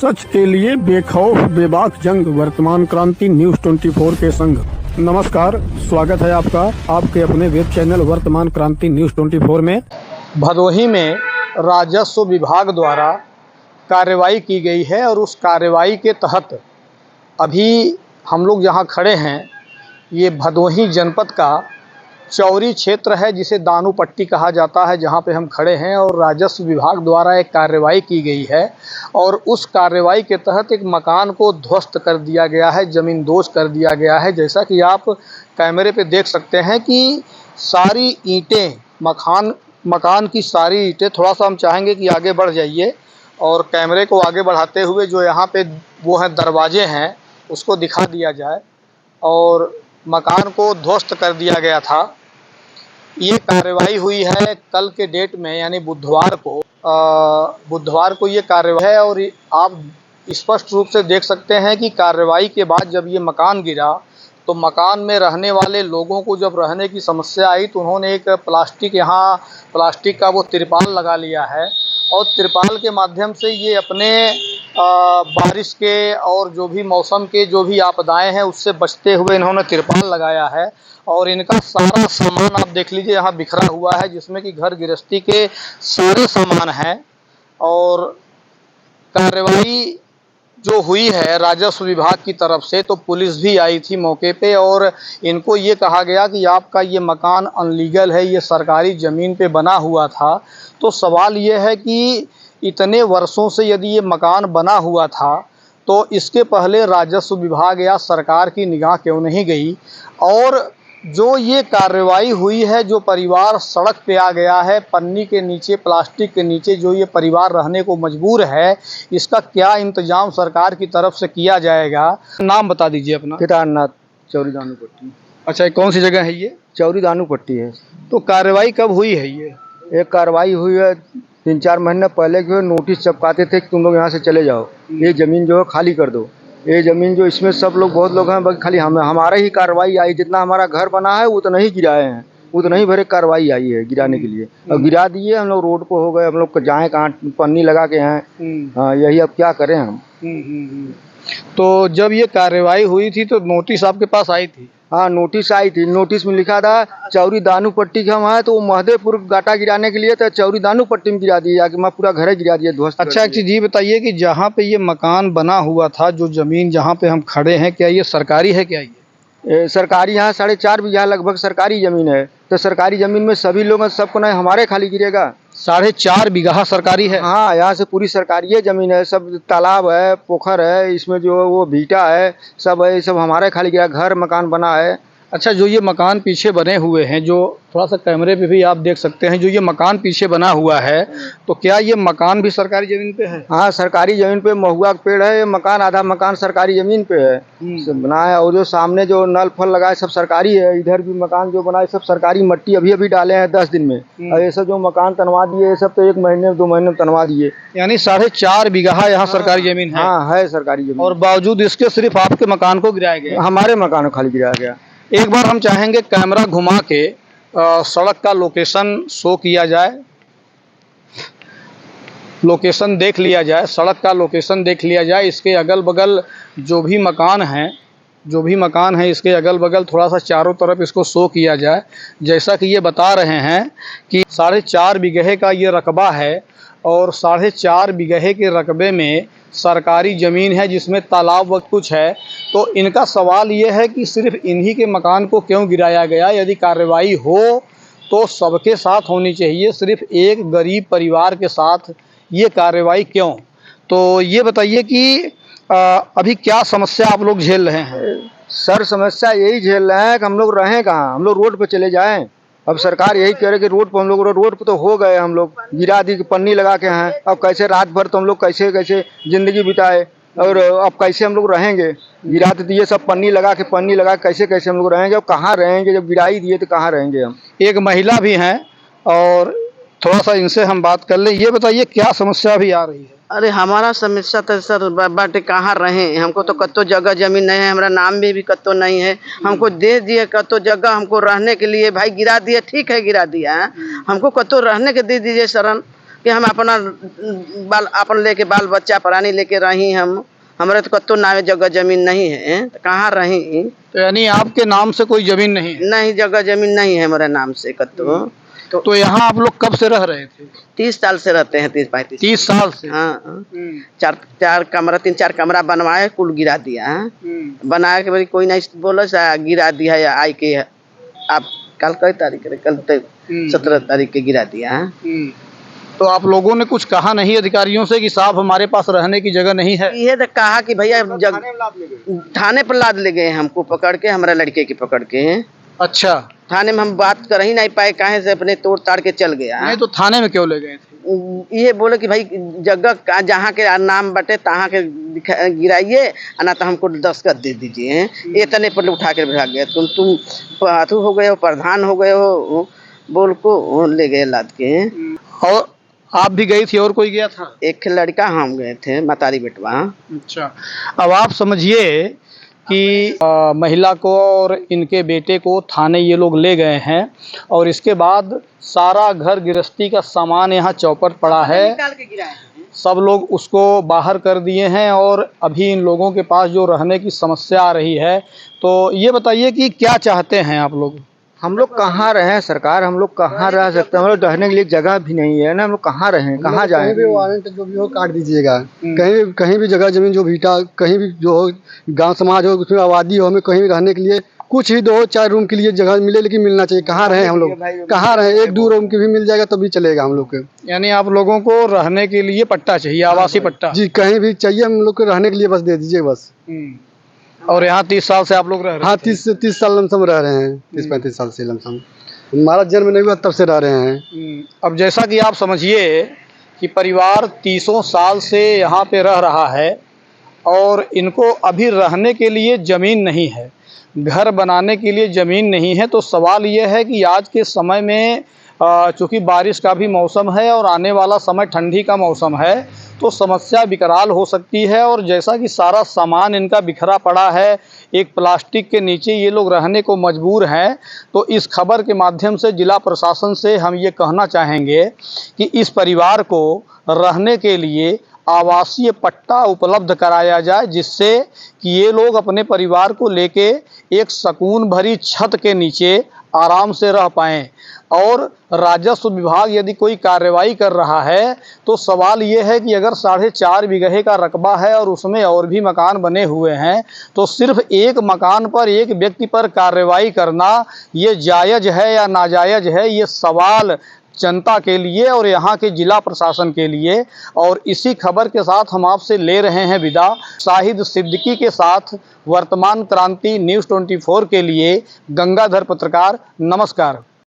सच के लिए बेखौफ बेबाक जंग, वर्तमान क्रांति न्यूज 24 के संग। नमस्कार, स्वागत है आपका आपके अपने वेब चैनल वर्तमान क्रांति न्यूज 24 में। भदोही में राजस्व विभाग द्वारा कार्रवाई की गई है और उस कार्रवाई के तहत अभी हम लोग जहां खड़े हैं ये भदोही जनपद का चौरी क्षेत्र है, जिसे दानू पट्टी कहा जाता है, जहां पे हम खड़े हैं। और राजस्व विभाग द्वारा एक कार्रवाई की गई है और उस कार्रवाई के तहत एक मकान को ध्वस्त कर दिया गया है, ज़मींदोज़ कर दिया गया है। जैसा कि आप कैमरे पे देख सकते हैं कि सारी ईंटें मकान की सारी ईंटें, थोड़ा सा हम चाहेंगे कि आगे बढ़ जाइए और कैमरे को आगे बढ़ाते हुए जो यहाँ पे वो है दरवाजे हैं उसको दिखा दिया जाए। और मकान को ध्वस्त कर दिया गया था। ये कार्रवाई हुई है कल के डेट में, यानी बुधवार को ये कार्रवाई है। और आप स्पष्ट रूप से देख सकते हैं कि कार्रवाई के बाद जब ये मकान गिरा तो मकान में रहने वाले लोगों को जब रहने की समस्या आई तो उन्होंने एक प्लास्टिक का वो तिरपाल लगा लिया है और तिरपाल के माध्यम से ये अपने बारिश के और जो भी मौसम के जो भी आपदाएं हैं उससे बचते हुए इन्होंने तिरपाल लगाया है। और इनका सारा सामान आप देख लीजिए यहाँ बिखरा हुआ है, जिसमें कि घर गृहस्थी के सारे सामान हैं। और कार्रवाई जो हुई है राजस्व विभाग की तरफ से, तो पुलिस भी आई थी मौके पे और इनको ये कहा गया कि आपका ये मकान अनलीगल है, ये सरकारी ज़मीन पे बना हुआ था। तो सवाल ये है कि इतने वर्षों से यदि ये मकान बना हुआ था तो इसके पहले राजस्व विभाग या सरकार की निगाह क्यों नहीं गई। और जो ये कार्रवाई हुई है, जो परिवार सड़क पे आ गया है, पन्नी के नीचे, प्लास्टिक के नीचे जो ये परिवार रहने को मजबूर है, इसका क्या इंतजाम सरकार की तरफ से किया जाएगा। नाम बता दीजिए अपना। केदारनाथ, चौरी दानू पट्टी। अच्छा, ये कौन सी जगह है ये? चौरी दानू पट्टी है। तो कार्रवाई कब हुई है ये? एक कार्रवाई हुई है 3-4 महीने पहले की। नोटिस चपकाते थे कि तुम लोग यहाँ से चले जाओ, ये ज़मीन जो है खाली कर दो। ये ज़मीन जो इसमें सब लोग, बहुत लोग हैं, खाली हमारा ही कार्रवाई आई। जितना हमारा घर बना है उतना ही गिराए हैं, उतना ही भरे कार्रवाई आई है गिराने के लिए। और गिरा दिए, हम लोग रोड पर हो गए। हम लोग जाएँ कहाँ, पन्नी लगा के हैं। हाँ, यही अब क्या करें हम। तो जब ये कार्रवाई हुई थी तो नोटिस आपके पास आई थी? हाँ, नोटिस आई थी। नोटिस में लिखा था चौरी दानू पट्टी के हम हैं, तो महदेपुर गाटा गिराने के लिए तो चौरी दानू पट्टी में गिरा दिया कि मैं पूरा घर गिरा दिया, ध्वस्त। अच्छा, एक चीज़ ये बताइए कि जहाँ पे ये मकान बना हुआ था, जो ज़मीन जहाँ पे हम खड़े हैं, क्या ये सरकारी है? क्या ये सरकारी? यहाँ 4.5 बीघा लगभग सरकारी ज़मीन है। तो सरकारी ज़मीन में सभी लोग, सबको नहीं, हमारे खाली गिरेगा। 4.5 बीघा सरकारी है? हाँ, यहाँ से पूरी सरकारी है ज़मीन है। सब तालाब है, पोखर है, इसमें जो वो भीटा है, सब है, सब हमारे खाली गिरा। घर मकान बना है। अच्छा, जो ये मकान पीछे बने हुए हैं, जो थोड़ा सा कैमरे पे भी आप देख सकते हैं, जो ये मकान पीछे बना हुआ है, तो क्या ये मकान भी सरकारी ज़मीन पे है? हाँ, सरकारी ज़मीन पे महुआ का पेड़ है। ये मकान, आधा मकान सरकारी ज़मीन पे है, सब बना है। और जो सामने जो नल फल लगा है सब सरकारी है। इधर भी मकान जो बना है सब सरकारी। मट्टी अभी अभी डाले हैं 10 दिन में। और ये सब जो मकान तनवा दिए, ये सब तो 1 महीने 2 महीने में तनवा दिए। यानी 4.5 बीघा यहाँ सरकारी ज़मीन है? हाँ, है सरकारी ज़मीन। और बावजूद इसके सिर्फ आपके मकान को गिराया गया? हमारे मकान को खाली गिराया गया। एक बार हम चाहेंगे कैमरा घुमा के सड़क का लोकेशन शो किया जाए, लोकेशन देख लिया जाए, सड़क का लोकेशन देख लिया जाए। इसके अगल बगल जो भी मकान है इसके अगल बगल थोड़ा सा चारों तरफ इसको शो किया जाए। जैसा कि ये बता रहे हैं कि 4.5 बीघे का ये रकबा है और 4.5 बीघे के रकबे में सरकारी ज़मीन है, जिसमें तालाब व कुछ है। तो इनका सवाल ये है कि सिर्फ इन्हीं के मकान को क्यों गिराया गया? यदि कार्रवाई हो तो सबके साथ होनी चाहिए, सिर्फ एक गरीब परिवार के साथ ये कार्रवाई क्यों? तो ये बताइए कि अभी क्या समस्या आप लोग झेल रहे हैं? सर, समस्या यही झेल रहे हैं कि हम लोग रहें कहाँ, हम लोग रोड पे चले जाएं। अब सरकार यही कह रहे कि रोड पे, हम लोग रोड पे तो हो गए, हम लोग गिरा दी, पन्नी लगा के हैं। अब कैसे रात भर तो हम लोग कैसे ज़िंदगी बिताए, और अब कैसे हम लोग रहेंगे? गिरा तो दिए सब, पन्नी लगा के कैसे हम लोग रहेंगे? अब कहाँ रहेंगे? जब गिरा ही दिए तो कहाँ रहेंगे हम? एक महिला भी हैं और थोड़ा सा इनसे हम बात कर लें। ये बताइए क्या समस्या भी आ रही है? अरे हमारा समस्या तो सर बाटे कहाँ रहे, हमको तो कत्तो जगह जमीन नहीं है, हमारा नाम भी कत्तो नहीं है। हमको दे दिए कत्तो जगह हमको रहने के लिए, भाई गिरा दिए, ठीक है गिरा दिया है, हमको कत्तो रहने के दे दीजिए शरण। कि हम अपना अपन लेके बाल बच्चा प्राणी लेके रही हम, हमारे तो कत्तो नावे जगह जमीन नहीं है, तो कहाँ रही। तो यानी आपके नाम से कोई जमीन नहीं है? नहीं, जगह जमीन नहीं है हमारे नाम से कत्तो। तो यहाँ आप लोग कब से रह रहे थे? 30 साल से रहते हैं, 30-35। 30 साल से? हाँ, चार कमरा 3-4 कमरा बनवाए, कुल गिरा दिया। बनाए के भाई कोई नहीं बोला सा गिरा दिया है, आई के आप कल कई तारीख है, कल 17 तारीख के गिरा दिया। तो आप लोगों ने कुछ कहा नहीं अधिकारियों से कि साहब हमारे पास रहने की जगह नहीं है? ये तो कहा कि भैया थाने पर लाद ले गए हमको पकड़ के, हमारे लड़के की पकड़ के। अच्छा, थाने में हम बात कर ही नहीं पाए, काहे से अपने तोड़ ताड़ के चल गया। नहीं तो थाने में क्यों ले गए थे? ये बोले कि भाई जगह जहाँ के नाम बटे तहाँ के गिराइए, ना तो हमको दस्तखत दे दीजिए। ये तने पर उठा कर भाग गए। तुम पाथू हो गए हो, प्रधान हो गए हो, बोल को ले गए लाद के। और आप भी गई थी और कोई गया था? एक लड़का हम गए थे, मतारी बेटवा। अच्छा, अब आप समझिए कि महिला को और इनके बेटे को थाने ये लोग ले गए हैं और इसके बाद सारा घर गृहस्थी का सामान यहाँ चौपट पड़ा है, निकाल के गिराए हैं। सब लोग उसको बाहर कर दिए हैं और अभी इन लोगों के पास जो रहने की समस्या आ रही है। तो ये बताइए कि क्या चाहते हैं आप लोग? हम लोग कहाँ रहें सरकार, हम लोग कहाँ रह सकते हैं? हम लोग रहने के लिए जगह भी नहीं है ना, हम लोग कहाँ रहें, कहाँ जाएं? कहीं भी वारंट जो भी हो काट दीजिएगा। कहीं भी जगह जमीन जो भीटा, कहीं भी जो हो, गांव समाज हो, उसमें आबादी हो, हमें कहीं भी रहने के लिए कुछ ही 2-4 रूम के लिए जगह मिले, लेकिन मिलना चाहिए। कहाँ रहें हम लोग, कहाँ रहें? 1-2 रूम की भी मिल जाएगा तभी चलेगा हम लोग के। यानी आप लोगों को रहने के लिए पट्टा चाहिए, आवासीय पट्टा? जी, कहीं भी चाहिए हम लोग को रहने के लिए, बस दे दीजिए बस। और यहाँ 30 साल से आप लोग रह रहे हैं? हाँ, 30 साल लमसम रह रहे हैं, 30-35 साल से लमसम। हमारा जन्म नहीं हुआ तब से रह रहे हैं। अब जैसा कि आप समझिए कि परिवार 30 साल से यहाँ पे रह रहा है और इनको अभी रहने के लिए ज़मीन नहीं है, घर बनाने के लिए ज़मीन नहीं है। तो सवाल ये है कि आज के समय में चूँकि बारिश का भी मौसम है और आने वाला समय ठंडी का मौसम है, तो समस्या विकराल हो सकती है। और जैसा कि सारा सामान इनका बिखरा पड़ा है, एक प्लास्टिक के नीचे ये लोग रहने को मजबूर हैं। तो इस खबर के माध्यम से जिला प्रशासन से हम ये कहना चाहेंगे कि इस परिवार को रहने के लिए आवासीय पट्टा उपलब्ध कराया जाए, जिससे कि ये लोग अपने परिवार को लेके एक सुकून भरी छत के नीचे आराम से रह पाएँ। और राजस्व विभाग यदि कोई कार्रवाई कर रहा है तो सवाल ये है कि अगर 4.5 बीघे का रकबा है और उसमें और भी मकान बने हुए हैं, तो सिर्फ एक मकान पर एक व्यक्ति पर कार्रवाई करना ये जायज़ है या नाजायज़ है, ये सवाल जनता के लिए और यहाँ के जिला प्रशासन के लिए। और इसी खबर के साथ हम आपसे ले रहे हैं विदा। शाहिद सिद्दीकी के साथ वर्तमान क्रांति न्यूज़ 24 के लिए गंगाधर पत्रकार, नमस्कार।